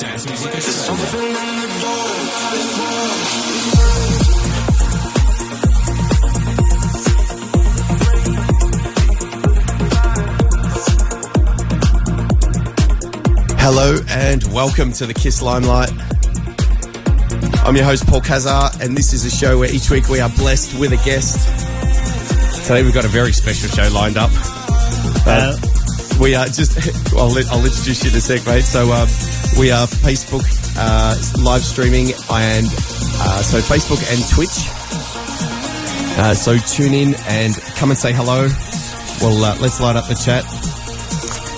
Dance Music Australia. Hello and welcome to the Kiss Limelight. I'm your host Paul Cazzar, and this is a show where each week we are blessed with a guest. Today we've got a very special show lined up. We are just, I'll introduce you in a sec, mate. So we are Facebook live streaming, and so Facebook and Twitch. So tune in and come and say hello. Well, let's light up the chat.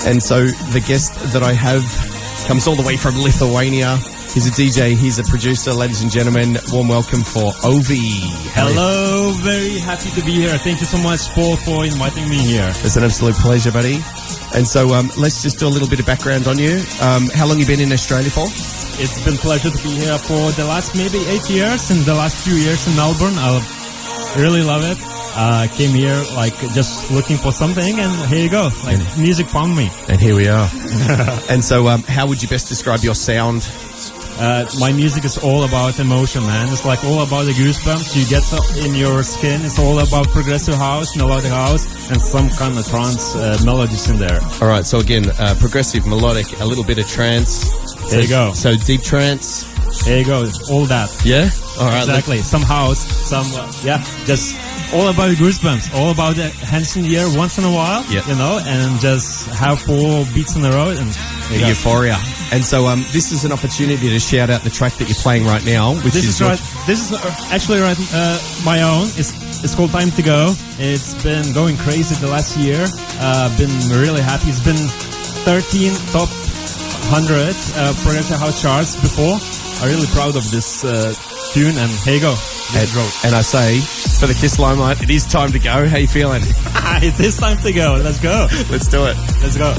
And so the guest that I have comes all the way from Lithuania. He's a DJ, he's a producer. Ladies and gentlemen, warm welcome for OVI. Hello, very happy to be here. Thank you so much, Paul, for inviting me here. It's an absolute pleasure, buddy. And so let's just do a little bit of background on you. How long have you been in Australia for? It's been a pleasure to be here for the last maybe 8 years, and the last few years in Melbourne. I really love it. Came here like just looking for something, and here you go. Like music found me. And here we are. And so how would you best describe your sound? My music is all about emotion, man. It's like all about the goosebumps you get in your skin. It's all about progressive house, melodic house, and some kind of trance melodies in there. All right, so again, progressive, melodic, a little bit of trance. There you go. So deep trance. There you go. All that. Yeah? All right. Exactly. Some house, some, just all about goosebumps. All about the hands in the air once in a while, you know, and just have 4 beats in a row and euphoria. And so this is an opportunity to shout out the track that you're playing right now, which is right. This is actually my own. It's called Time to Go. It's been going crazy the last year. Been really happy. It's been 13 top 100 progressive house charts before. I'm really proud of this tune, and here you go. And I say, for the Kiss Limelight, it is time to go. How you feeling? It is time to go. Let's go. Let's do it. Let's go.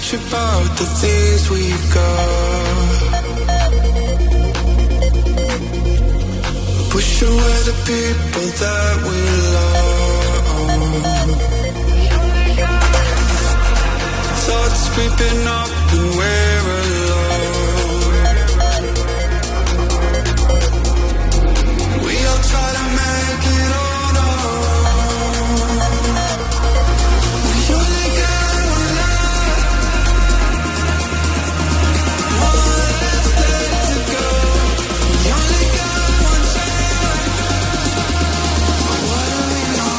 much about the things we've got. Push away the people that we love. Thoughts creeping up and we're alone. We all try to make it on our own. We only got one life, one last day to go. We only got one chance. What do we know?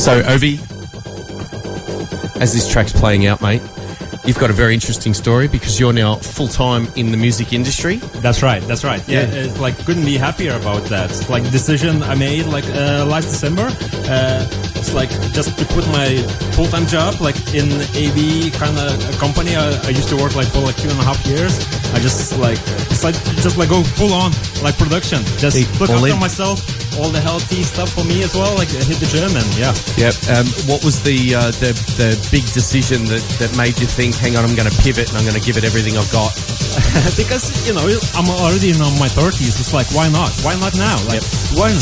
So, Ovi, as this track's playing out, mate, you've got a very interesting story because you're now full-time in the music industry. That's right. Yeah, it, like, couldn't be happier about that. Like, decision I made like last December. It's like just to quit my full-time job, like in AV kind of company. I used to work like for like 2.5 years. I just like go full on like production. Just look after myself. All the healthy stuff for me as well, like hit the gym and yeah. Yep. What was the big decision that made you think, hang on, I'm going to pivot and I'm going to give it everything I've got? Because, you know, I'm already in my 30s. It's like, why not? Why not now? Like, why?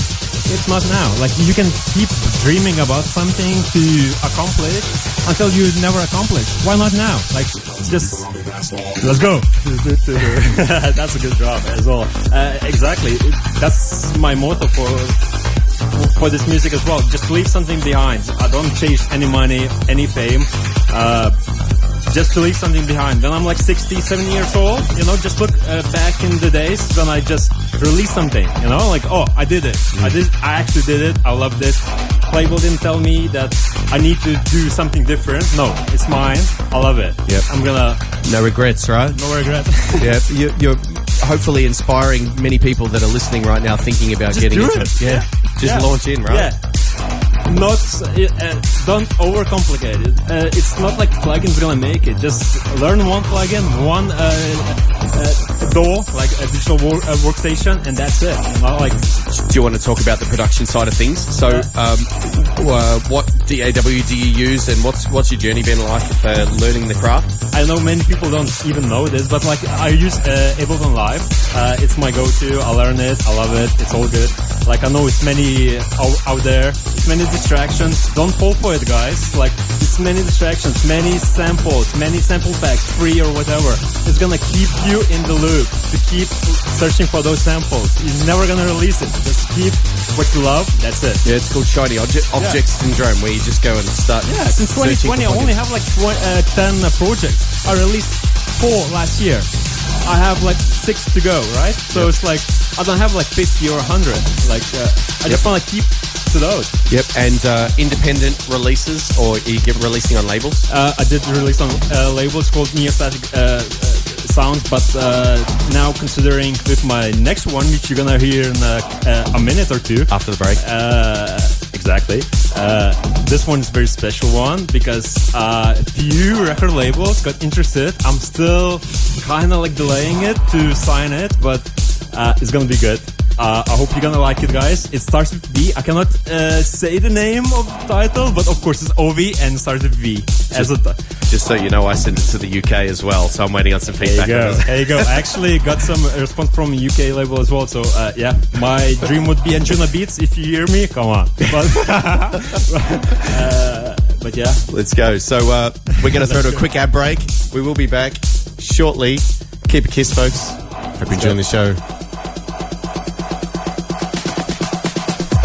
It's not now. Like, you can keep dreaming about something to accomplish until you never accomplish. Why not now? Like, just let's go. That's a good job as well. Exactly. That's my motto for this music as well. Just leave something behind. I don't chase any money, any fame. Just to leave something behind. When I'm like 60, 70 years old, you know, just look back in the days when I just released something, you know, like, oh, I did it. I actually did it. I love this. Label didn't tell me that I need to do something different. No, it's mine. I love it. Yep. I'm gonna... No regrets, right? No regrets. Yeah, you're hopefully inspiring many people that are listening right now thinking about just getting do into it. Yeah. Just launch in, right? Yeah. Don't overcomplicate it. It's not like plugins gonna make it. Just learn one plugin, one DAW, like a digital workstation, and that's it. You know, like. Do you want to talk about the production side of things? So, what DAW do you use, and what's your journey been like for learning the craft? I know many people don't even know this, but like I use Ableton Live. It's my go-to. I learn it. I love it. It's all good. Like I know it's many out there. It's many distractions. Don't fall for it, guys. Like it's many distractions, many samples, many sample packs, free or whatever. It's gonna keep you in the loop to keep searching for those samples. You're never gonna release it. Just keep what you love. That's it. Yeah, it's called shiny object syndrome, where you just go and start. Yeah, since 2020, I only have like 10 projects. I released 4 last year. I have like 6 to go, right? So it's like I don't have like 50 or 100. Like I just want to keep to those. Yep. And independent releases, or you get releasing on labels? I did release on labels called Neostatic Sounds, but now considering with my next one, which you're gonna hear in a minute or two after the break. Exactly. This one is a very special one because a few record labels got interested. I'm still kind of like delaying it to sign it, but it's gonna be good. I hope you're gonna like it, guys. It starts with V. I cannot say the name of the title, but of course it's OVI and starts with V. Just so you know, I sent it to the UK as well, so I'm waiting on some feedback. There you go. I actually got some response from a UK label as well, so yeah, my dream would be Anjuna Beats. If you hear me, come on. But yeah. Let's go. So we're going to throw to a quick ad break. We will be back shortly. Keep it Kiss, folks. Hope you're enjoying the show.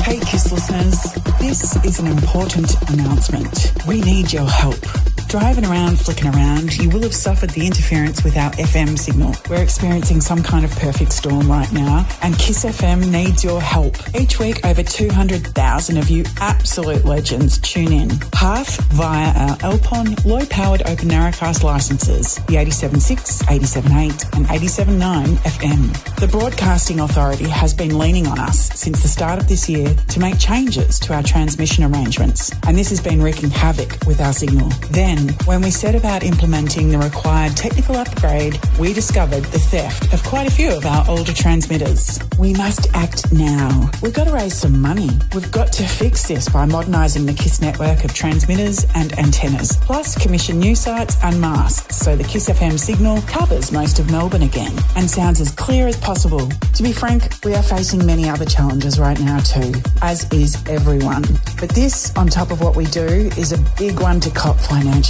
Hey Kiss listeners, this is an important announcement. We need your help. Driving around, flicking around, you will have suffered the interference with our FM signal. We're experiencing some kind of perfect storm right now, and Kiss FM needs your help. Each week, over 200,000 of you absolute legends tune in, half via our Alpon low-powered open narrowcast licenses, the 87.6, 87.8 and 87.9 FM. The Broadcasting Authority has been leaning on us since the start of this year to make changes to our transmission arrangements, and this has been wreaking havoc with our signal. Then, when we set about implementing the required technical upgrade, we discovered the theft of quite a few of our older transmitters. We must act now. We've got to raise some money. We've got to fix this by modernising the KISS network of transmitters and antennas, plus commission new sites and masts so the KISS FM signal covers most of Melbourne again and sounds as clear as possible. To be frank, we are facing many other challenges right now too, as is everyone. But this, on top of what we do, is a big one to cop financially.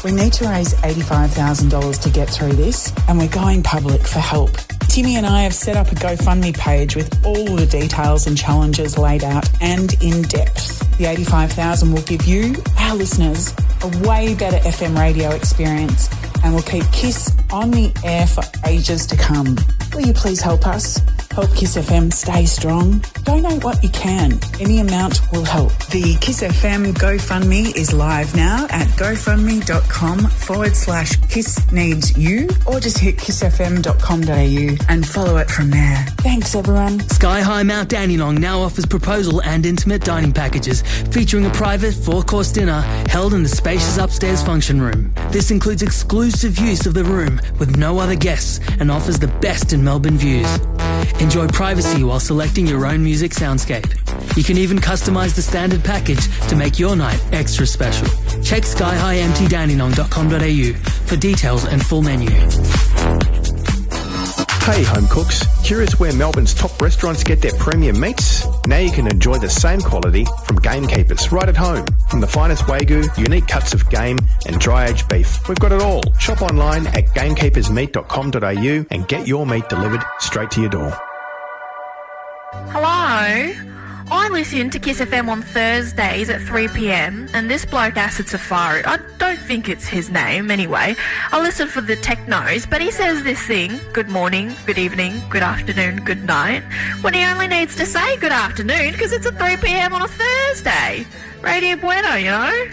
We need to raise $85,000 to get through this, and we're going public for help. Timmy and I have set up a GoFundMe page with all the details and challenges laid out and in depth. The $85,000 will give you, our listeners, a way better FM radio experience and will keep KISS on the air for ages to come. Will you please help us? Help KISS FM stay strong. Donate what you can. Any amount will help. The KISS FM GoFundMe is live now at gofundme.com/KISS needs you, or just hit kissfm.com.au and follow it from there. Thanks, everyone. Sky High Mount Dandenong now offers proposal and intimate dining packages featuring a private 4-course dinner held in the spacious upstairs function room. This includes exclusive use of the room with no other guests and offers the best in Melbourne views. Enjoy privacy while selecting your own music soundscape. You can even customise the standard package to make your night extra special. Check skyhighmtdandenong.com.au for details and full menu. Hey home cooks, curious where Melbourne's top restaurants get their premium meats? Now you can enjoy the same quality from Gamekeepers right at home. From the finest Wagyu, unique cuts of game and dry-aged beef, we've got it all. Shop online at gamekeepersmeat.com.au and get your meat delivered straight to your door. Hello? I listen to Kiss FM on Thursdays at 3 p.m, and this bloke Acid Safari, I don't think it's his name anyway. I listen for the technos, but he says this thing, good morning, good evening, good afternoon, good night, when he only needs to say good afternoon because it's at 3 p.m. on a Thursday. Radio Bueno, you know?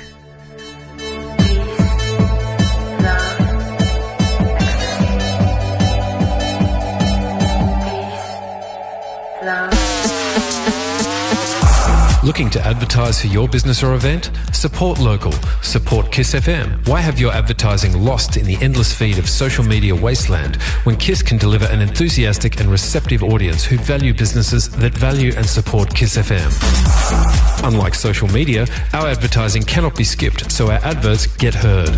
Looking to advertise for your business or event? Support local. Support Kiss FM. Why have your advertising lost in the endless feed of social media wasteland when Kiss can deliver an enthusiastic and receptive audience who value businesses that value and support Kiss FM? Unlike social media, our advertising cannot be skipped, so our adverts get heard.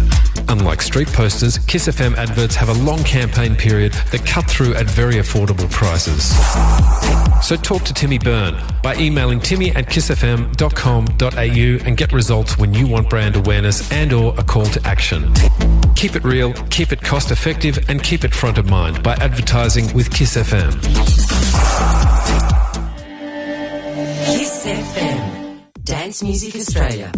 Unlike street posters, Kiss FM adverts have a long campaign period that cut through at very affordable prices. So talk to Timmy Byrne by emailing timmy@kissfm.com.au and get results when you want brand awareness and or a call to action. Keep it real, keep it cost effective and keep it front of mind by advertising with Kiss FM. Kiss FM, Dance Music Australia.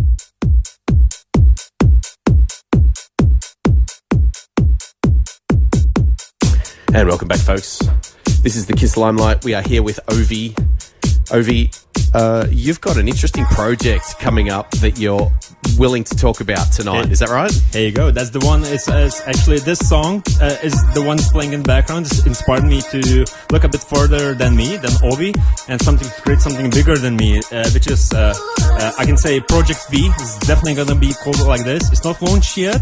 And welcome back, folks. This is the Kiss Limelight. We are here with OVI. OVI, you've got an interesting project coming up that you're willing to talk about tonight. Is that right? There you go. That's the one. It's actually this song is the one playing in the background. It's inspired me to look a bit further than me, than OVI, and to create something bigger than me, which is I can say Project V is definitely gonna be called like this. It's not launched yet,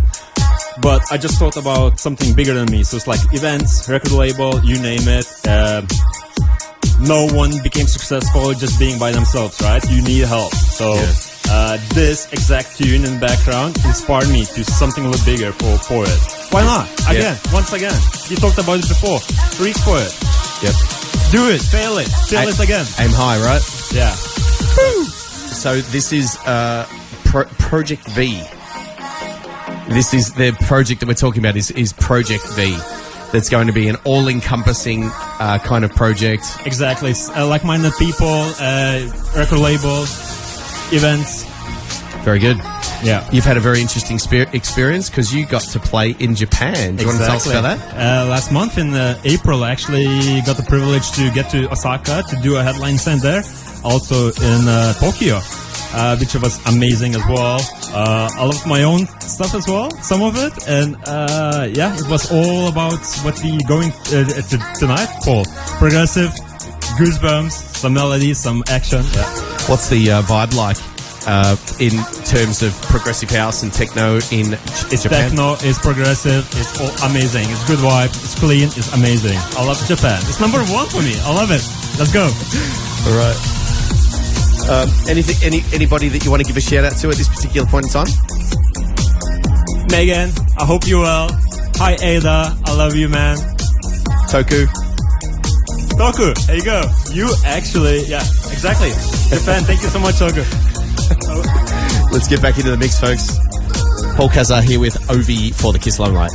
but I just thought about something bigger than me. So it's like events, record label, you name it. No one became successful just being by themselves, right? You need help. So this exact tune in the background inspired me to something a little bigger for it. Why not? Again, once again. You talked about it before. Reach for it. Yep. Do it. Fail it. Fail it again. Aim high, right? Yeah. So this is Project V. This is the project that we're talking about is Project V. That's going to be an all-encompassing kind of project. Exactly. Like-minded people, record label, events. Very good. Yeah. You've had a very interesting experience because you got to play in Japan. Do you want to tell us about that? Last month in April, I actually got the privilege to get to Osaka to do a headline set there. Also in Tokyo, which was amazing as well. I loved my own stuff as well, some of it. And it was all about what we going tonight, Paul. Progressive, goosebumps, some melodies, some action. Yeah. What's the vibe like in terms of progressive house and techno in It's Japan? techno, it's progressive, it's all amazing. It's good vibe, it's clean, it's amazing. I love Japan. It's number one for me. I love it. Let's go. All right. Anybody that you want to give a shout out to at this particular point in time? Megan, I hope you're well. Hi Ada, I love you, man. Toku. Toku, there you go. You actually, yeah, exactly. Japan, thank you so much, Toku. Let's get back into the mix, folks. Paul Cazzar here with OVI for the Kiss Limelight.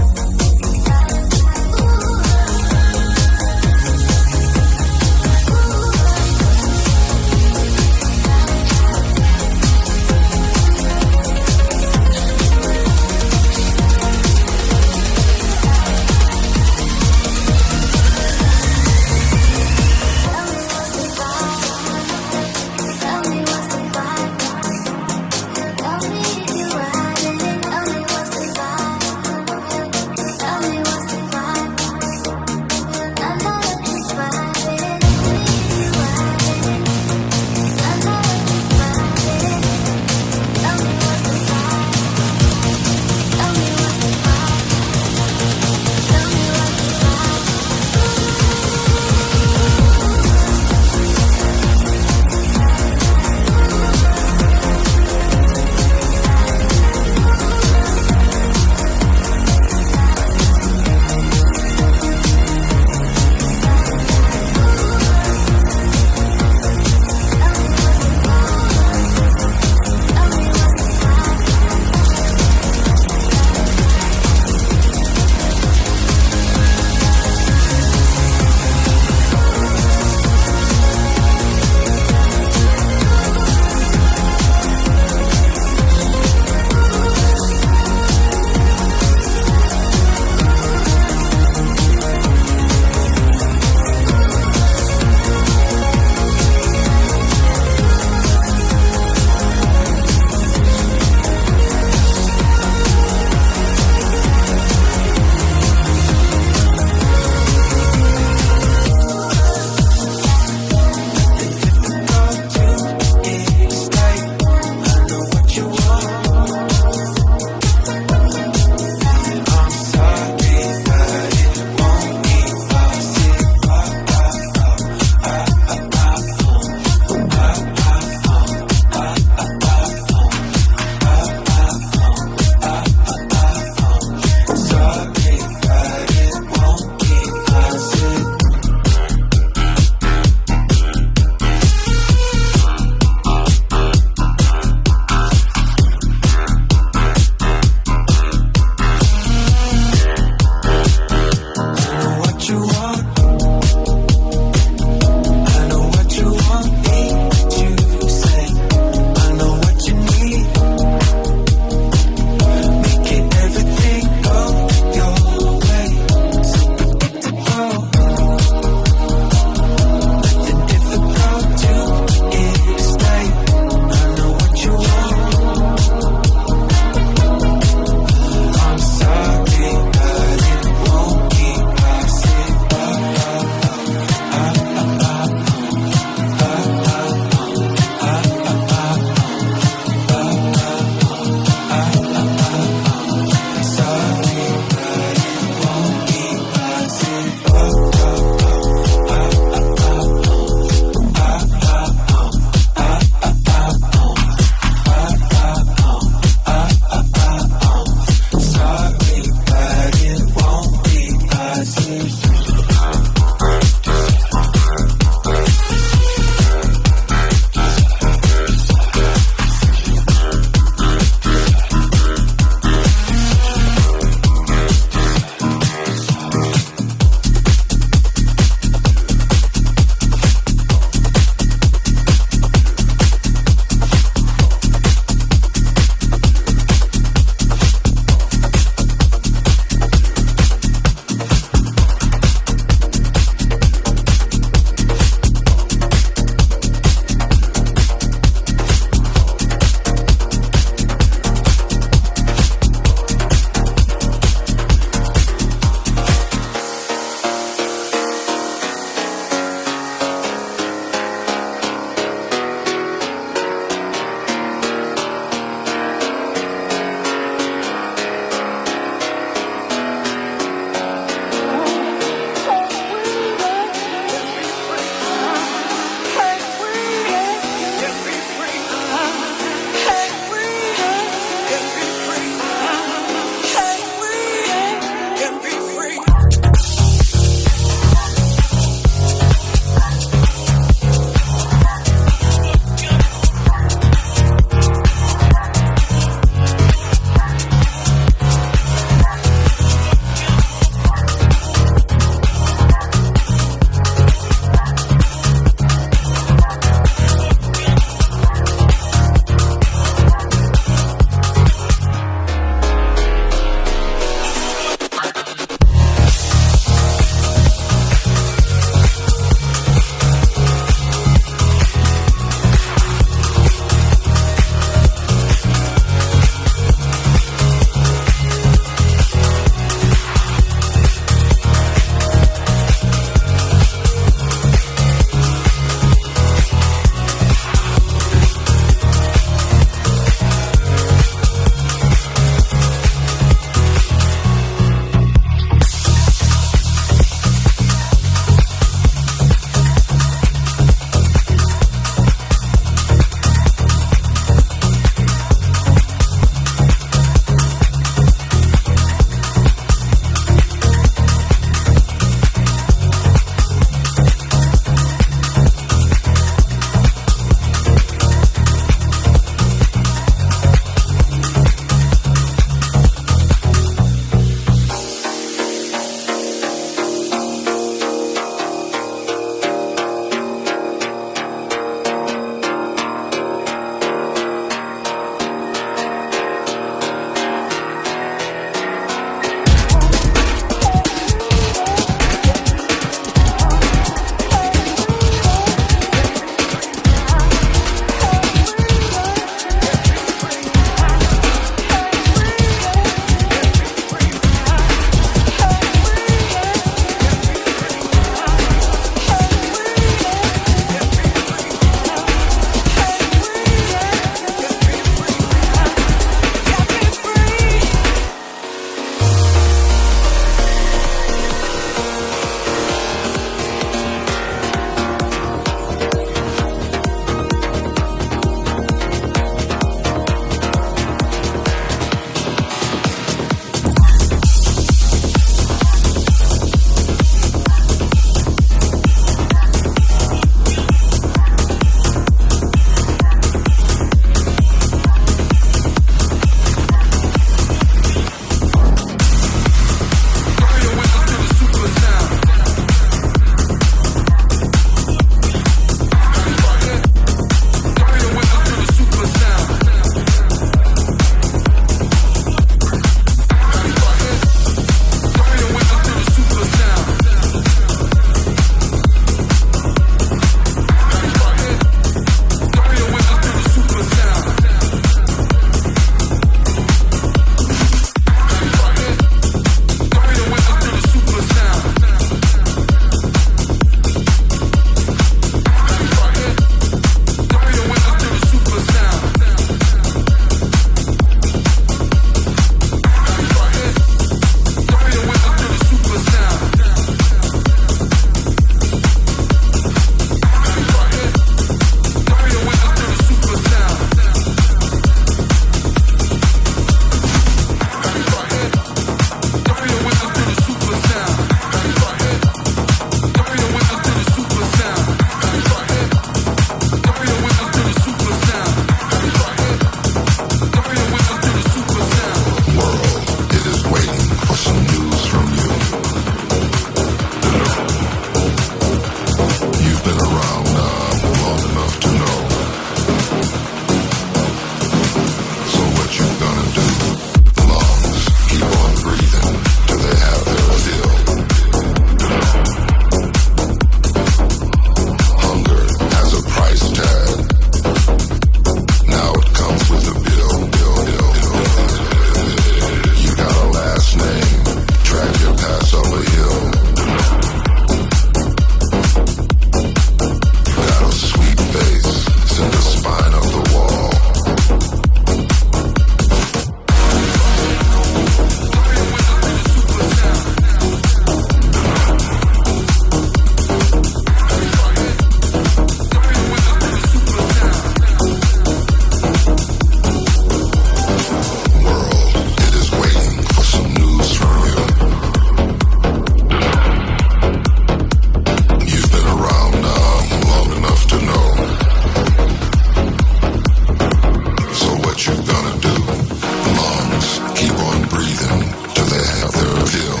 breathing till they have their fill.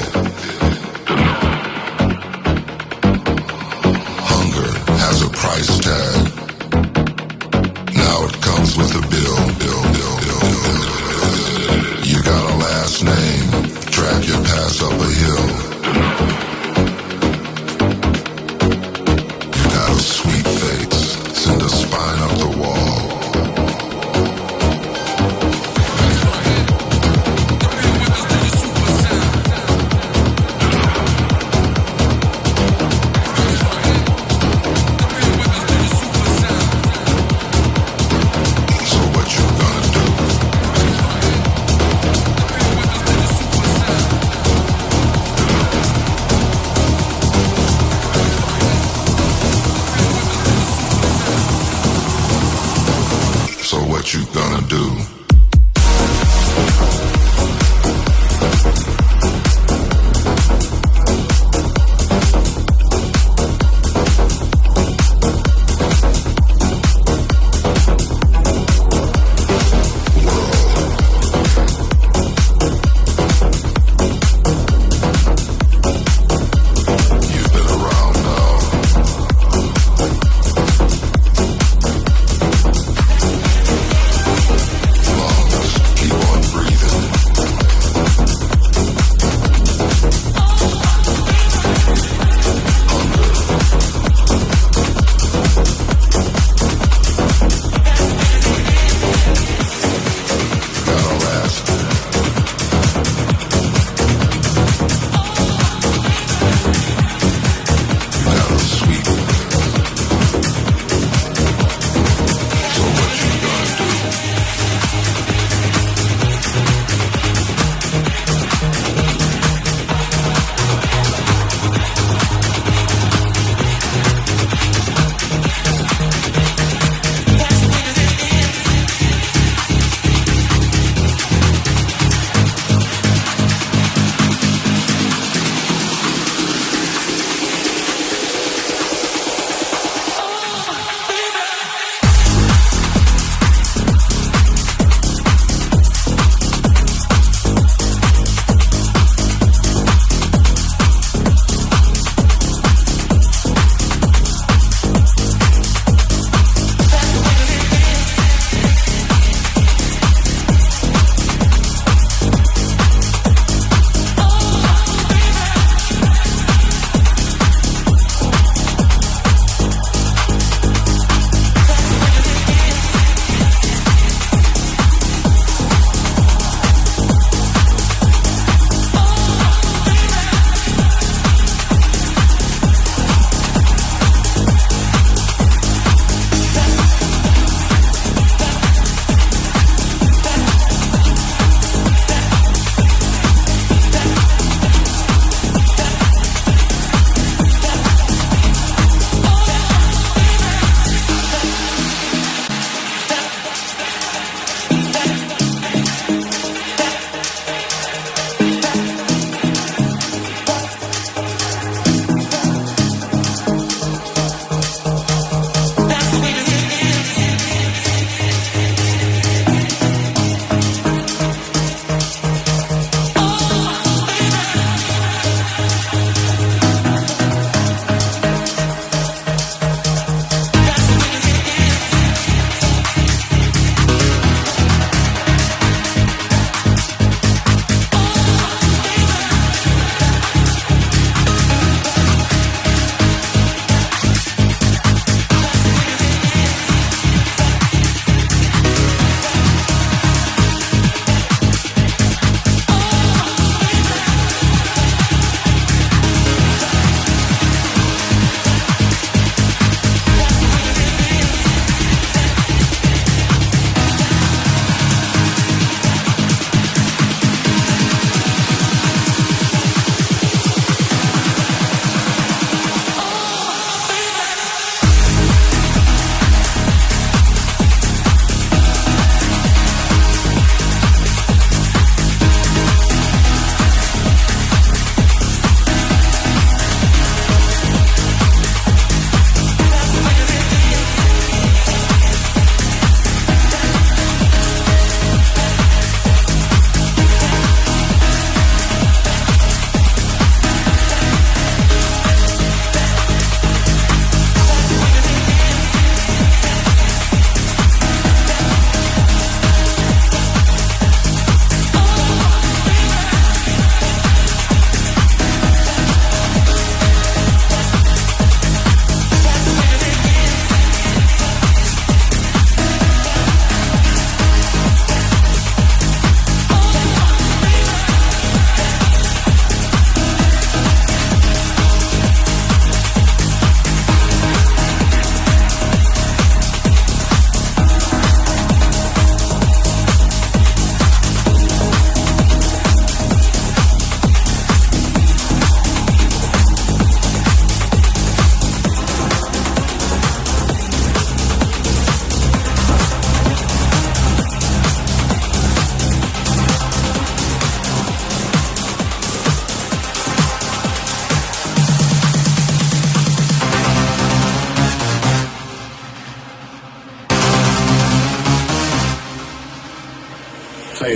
Hunger has a price tag. Now it comes with a bill. You got a last name, drag your pass up a hill. You got a sweet face, send a spine up the wall.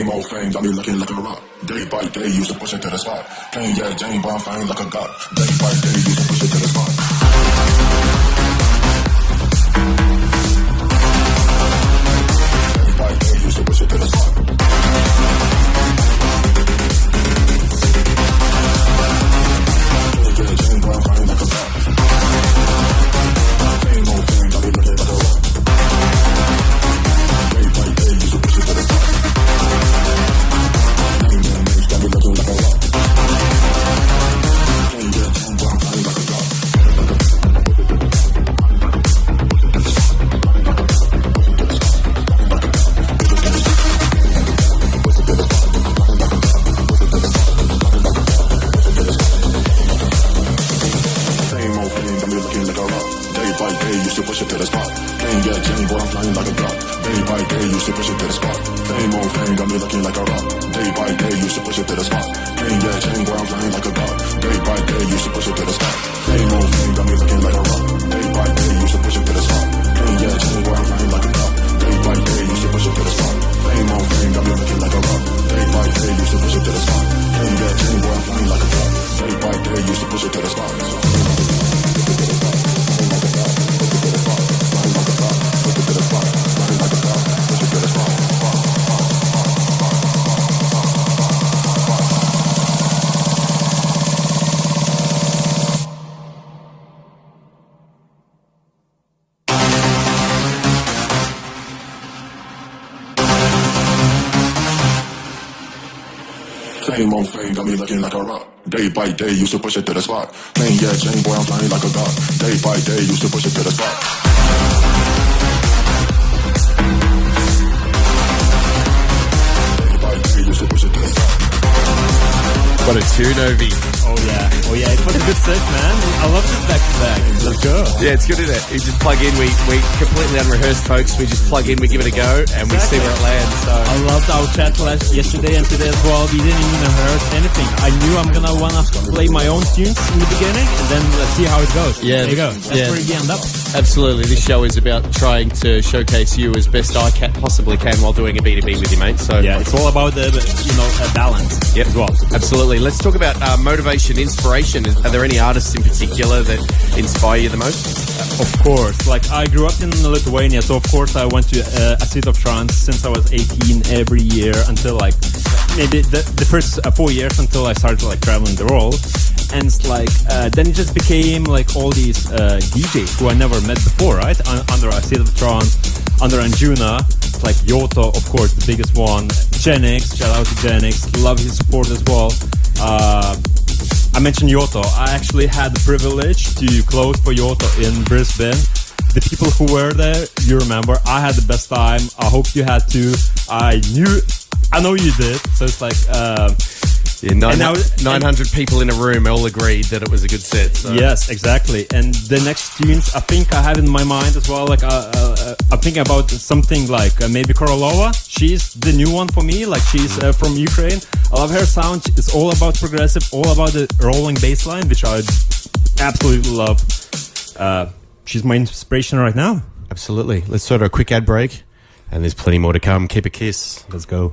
Same old thing, got me looking like a rock. Day by day, used to push it to the spot. Plain yeah, Jane, but I'm flying like a god. Day by day, used to push it to the spot. Day by day, used to push it to the spot. Plain yeah, Jane, but I'm flying like a god. Same old thing, got me looking like a rock. Day by day, used to push it to the spot. Got me looking like a rock. Plain yeah, Jane, but I'm flying like a god. Push it to the spot. Plain yeah, Jane, boy, I'm flying like a god. Day by day, used to push it to the spot. Same old thing, got me looking like a rock. Day by day, used to push it to the spot. Plain yeah, Jane, boy, I'm flying like a god. Day by day, used to push it to the spot. Same old thing, got me looking like a rock. Day by day, used to push it to the spot. Plain yeah, Jane, boy, I'm flying like a god. Day by day, used to push it to the spot. Same old thing, got me looking like a rock. Day by day, used to push it to the spot. Plain yeah, Jane, boy, I'm flying like a god. Day by day, used to push it to the spot. Same old thing, got me looking like a rock. Day by day, used to push it to the spot. Plain yeah, Jane, boy, I'm flying like a god. Day by day, used to push it to the spot. Day by day, used to push it to the spot. What a tune, Ovi. Oh yeah, it was a good set, man. I love this back to back. Let's go. Yeah, it's good, isn't it? You just plug in, we completely unrehearsed, folks. We just plug in, we give it a go, and we see where it lands. So I loved our chat yesterday and today as well. We didn't even heard anything. I knew I'm gonna wanna play my own tunes in the beginning, and then let's see how it goes. Yeah, there you go. That's where we end up. Absolutely. This show is about trying to showcase you as best I possibly can while doing a B2B with you, mate. So yeah, it's all about the balance. Yep. As well. Absolutely. Let's talk about motivation, inspiration. Are there any artists in particular that inspire you the most? Of course. Like, I grew up in Lithuania, so of course I went to a state of trance since I was 18 every year until like maybe the first 4 years until I started like traveling the world. And it's like, then it just became like all these DJs who I never met before, right? Under a state of trance, under Anjuna, like Yoto, of course, the biggest one. Genix, shout out to Genix, love his support as well. I mentioned Yoto. I actually had the privilege to close for Yoto in Brisbane. The people who were there, you remember, I had the best time. I hope you had too. I know you did. So it's like... 900 people in a room all agreed that it was a good set. So. Yes, exactly. And the next tunes, I think I have in my mind as well. Like I'm thinking about something like maybe Korolova. She's the new one for me. Like she's from Ukraine. I love her sound. It's all about progressive, all about the rolling bass line, which I absolutely love. She's my inspiration right now. Absolutely. Let's sort of a quick ad break, and there's plenty more to come. Keep a kiss. Let's go.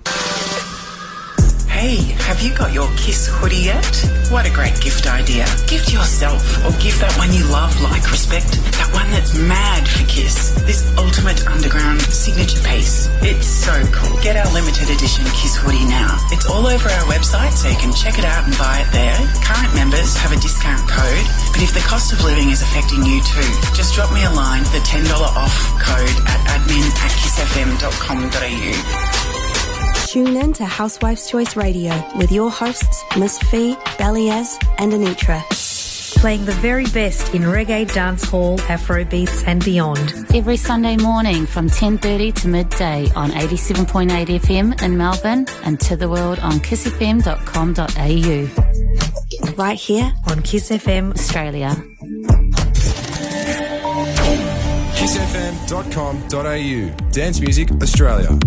Hey, have you got your Kiss hoodie yet? What a great gift idea. Gift yourself or give that one you love, like respect, that one that's mad for Kiss. This ultimate underground signature piece. It's so cool. Get our limited edition Kiss hoodie now. It's all over our website, so you can check it out and buy it there. Current members have a discount code, but if the cost of living is affecting you too, just drop me a line, the $10 off code at admin@kissfm.com.au. Tune in to Housewife's Choice Radio with your hosts, Miss Fee, Beliaz, and Anitra. Playing the very best in reggae, dancehall, Afrobeats, and beyond. Every Sunday morning from 10:30 to midday on 87.8 FM in Melbourne and to the world on kissfm.com.au. Right here on Kiss FM Australia. kissfm.com.au. Dance Music Australia.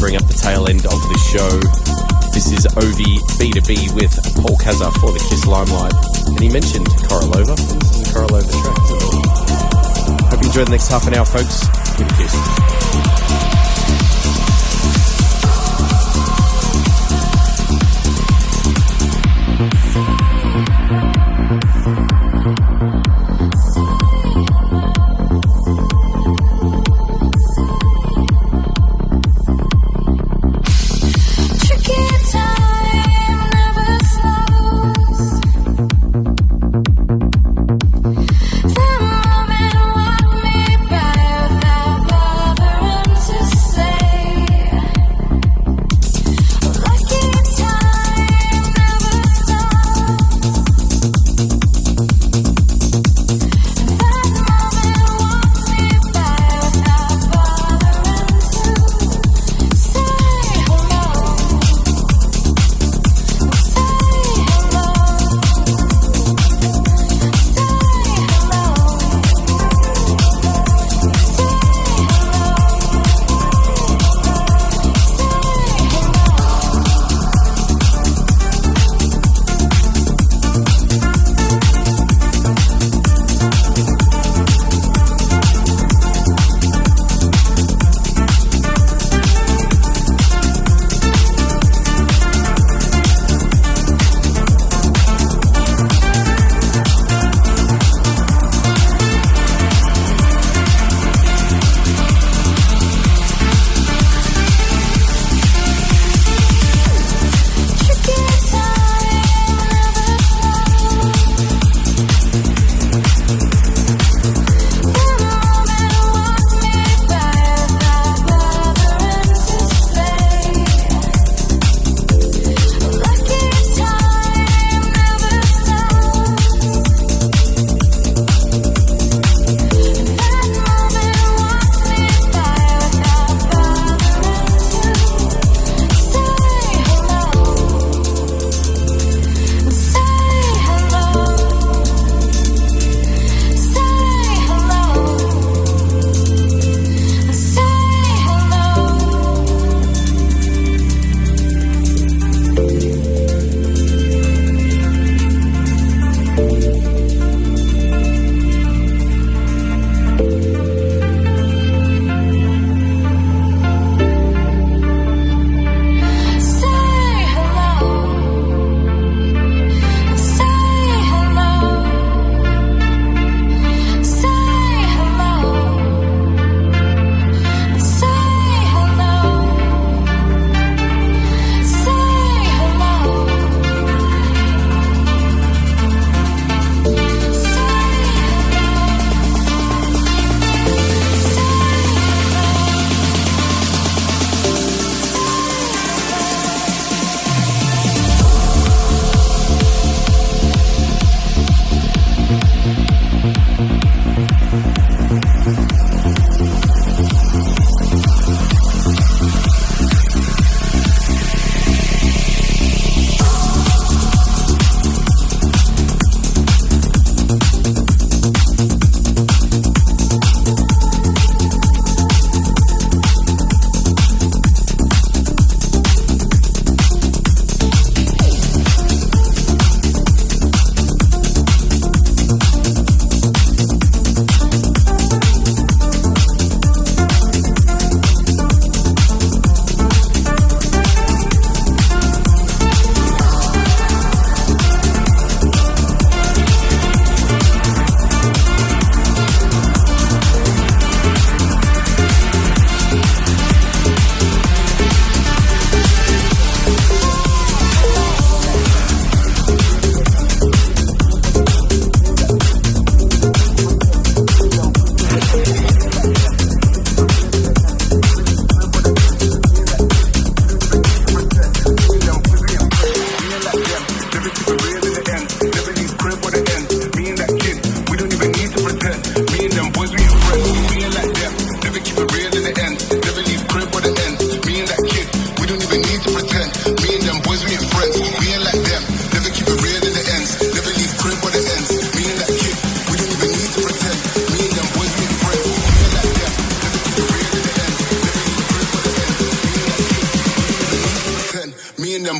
bring up the tail end of the show. This is OVI B2B with Paul Cazzar for the Kiss Limelight. And he mentioned Korolova. This is a Korolova track. Hope you enjoy the next half an hour, folks. Give it a kiss.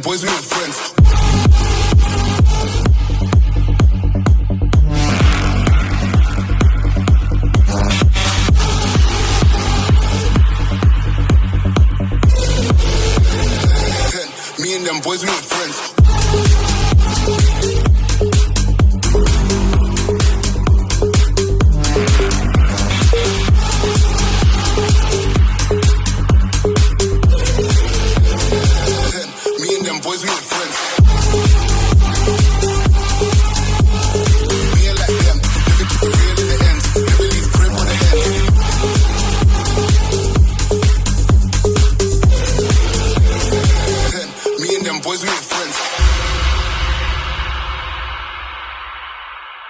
boys, we ain't friends. Me and them boys, we ain't friends. Me and them boys, we ain't friends. We ain't like them. Never keep it real in the ends. Never leave crib on the end. Me and them boys, we ain't friends.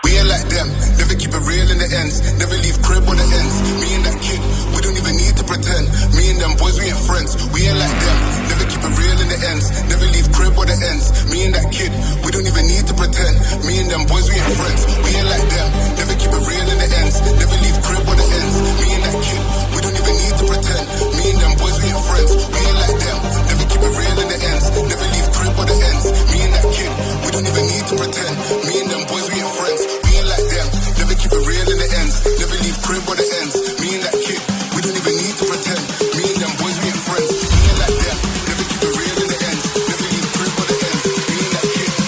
We ain't like them. Never keep it real in the ends. Never leave crib on the ends. Me and that kid, we don't even need to pretend. Me and them boys, we ain't friends. We ain't like them. Never keep it real in the ends. Never leave crib on the ends. Me and that kid, we don't even need to pretend. Me and them boys, we ain't friends. We ain't like them. Never keep it real in the ends. Never leave crib on the ends. Me and that kid, we don't even need to pretend. Me and them boys, we ain't friends. We ain't like them. Never keep it real in the ends. Never leave crib on the ends. Me and that kid, we don't even need to pretend. Me and them boys, we ain't friends. We ain't like them. Never keep it real in the ends. Never leave crib on the ends. Me and that kid, we don't even need to pretend. Me and them boys, we ain't friends. We ain't like them. Never keep it real in the ends. Never leave crib on the ends. Me and that kid, we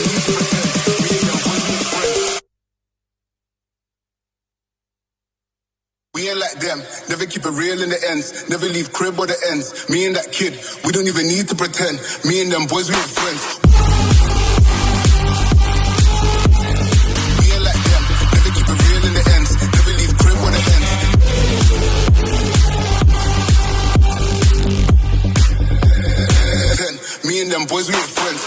don't even need to pretend. Me and them boys, we ain't friends. We ain't like them. Never keep it real in the ends. Never leave crib or the ends. Me and that kid, we don't even need to pretend. Me and them boys, we ain't friends. We ain't like them. Never keep it real in the ends. Never leave crib or the ends. Me and them boys, we ain't friends.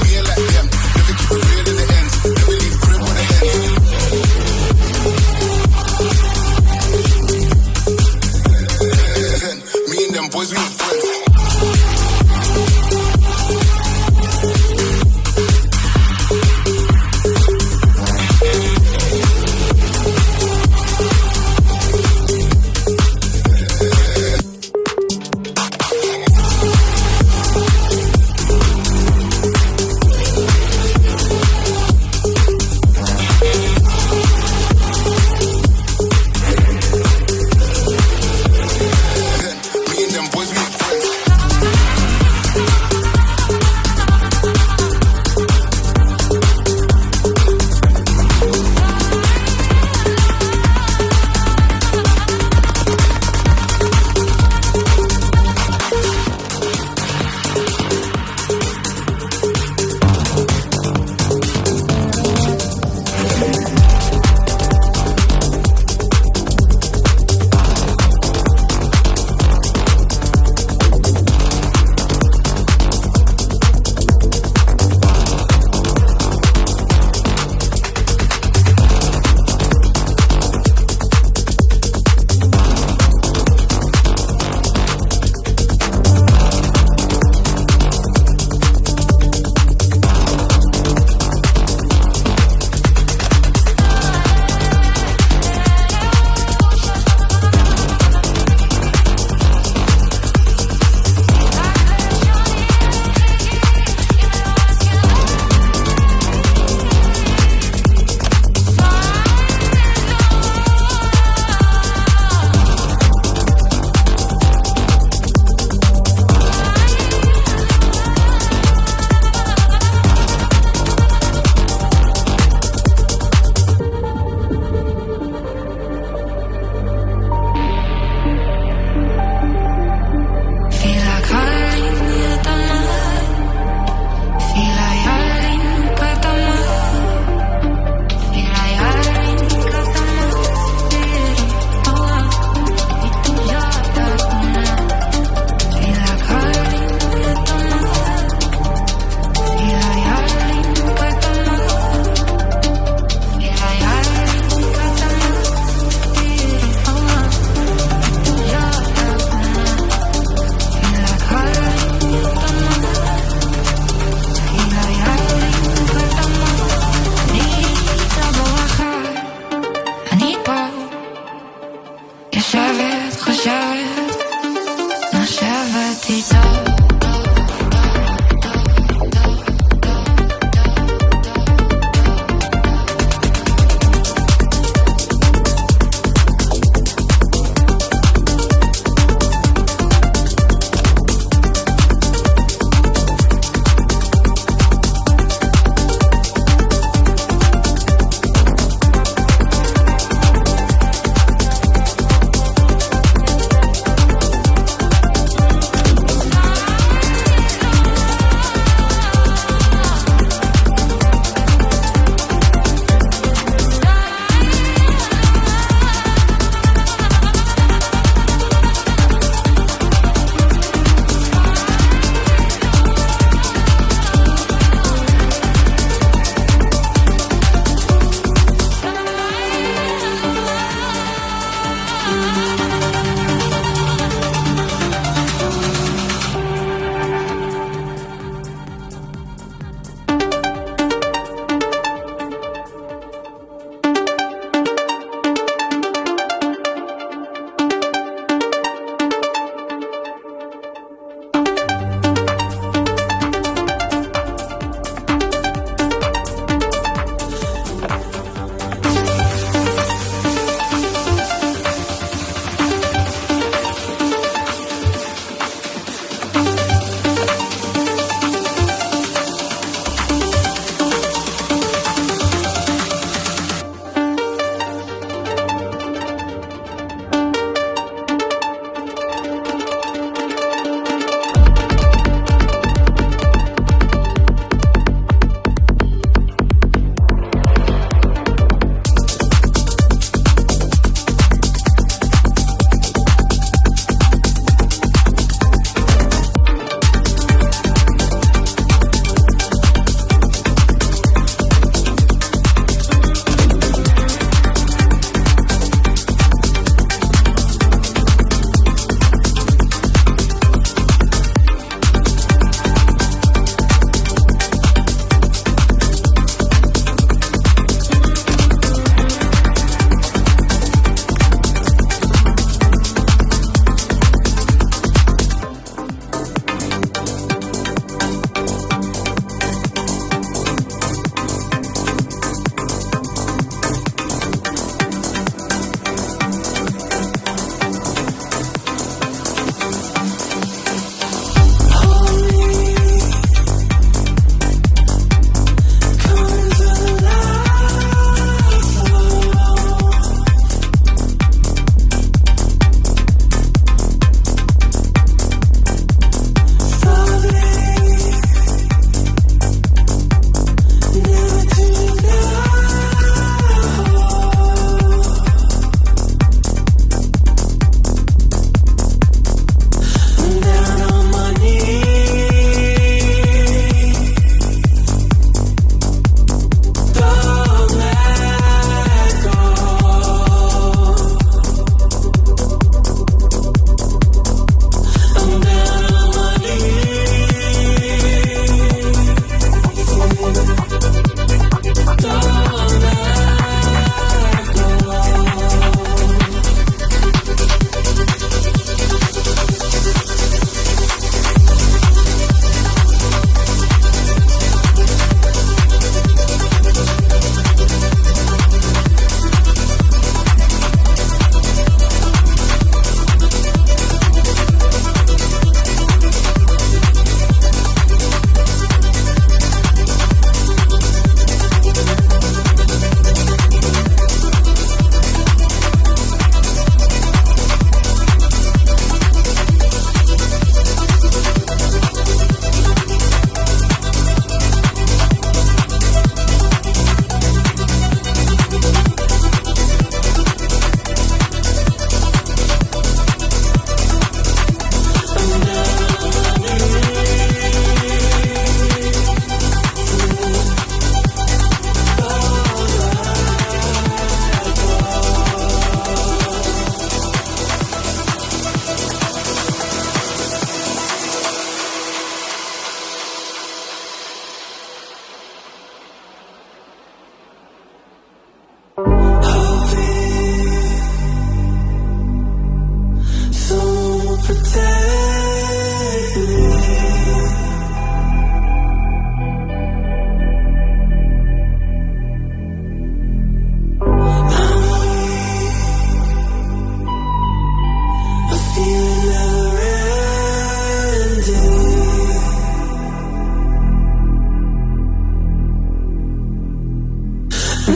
We ain't like them. Never keep it real in the ends. Never leave crib or the ends. Me and them boys, we ain't friends.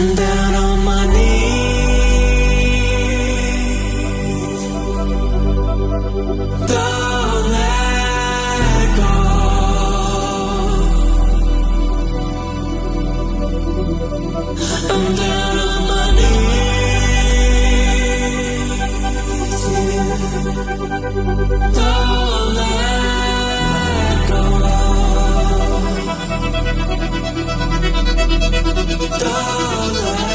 I'm down on my knees. Don't let go. I'm down on my knees. Don't let go. Don't let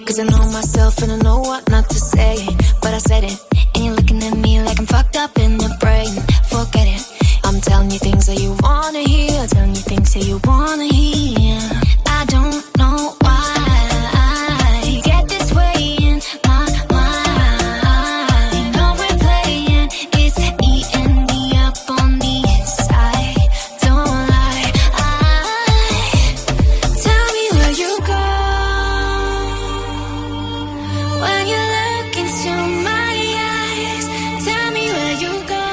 Cause I know myself and I know what not to say. But I said it, and you're looking at me like I'm fucked up in the brain. Forget it, I'm telling you things that you wanna hear. Telling you things that you wanna hear. I don't know why you get this way in my mind. No replaying, it's eating me up on the inside. Don't lie, tell me where you go when you look into my eyes. Tell me where you go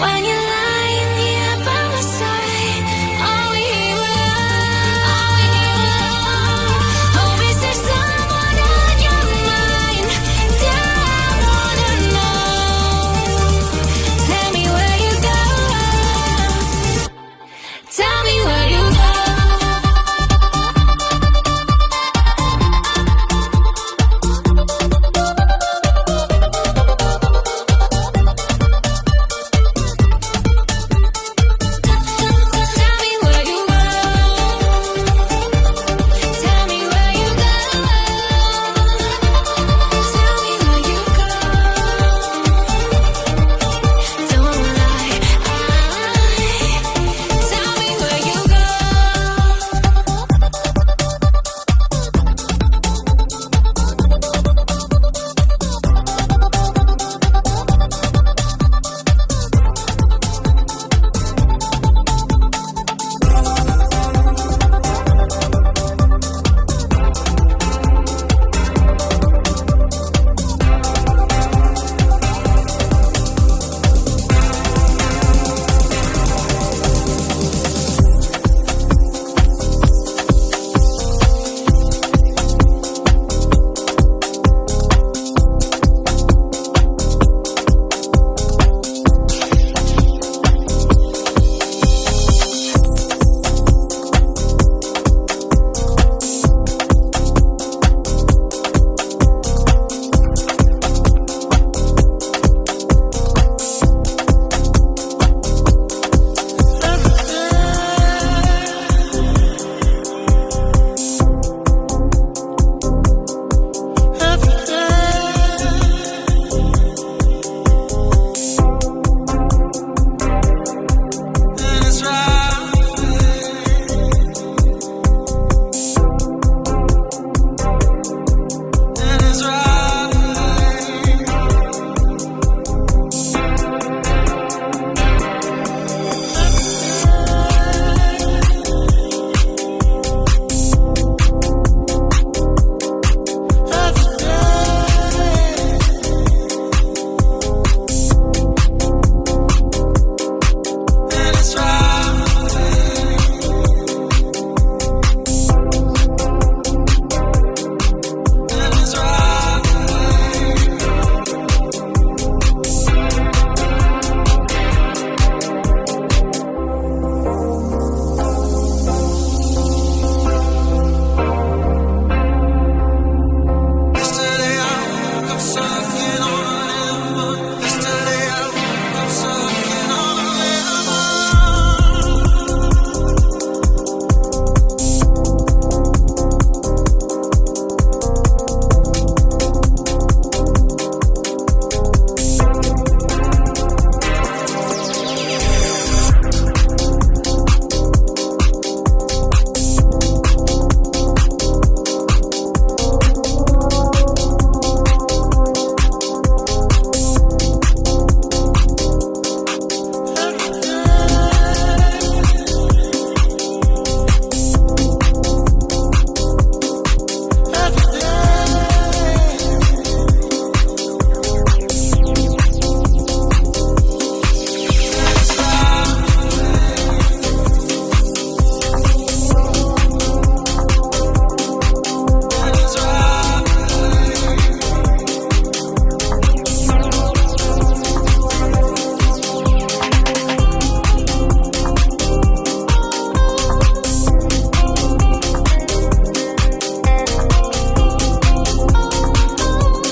when you're lying here by my side. Are we here alone? Are we here alone? Oh, is there someone on your mind? I wanna know. Tell me where you go. Tell me where you go. Tell me where you go. Tell me where you go. Tell me where you go. Don't lie. Tell me where you go.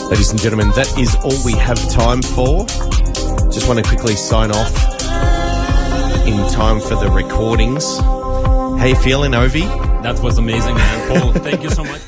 Ladies and gentlemen, that is all we have time for. Just want to quickly sign off in time for the recordings. How you feeling, Ovi? That was amazing, man. Paul, thank you so much.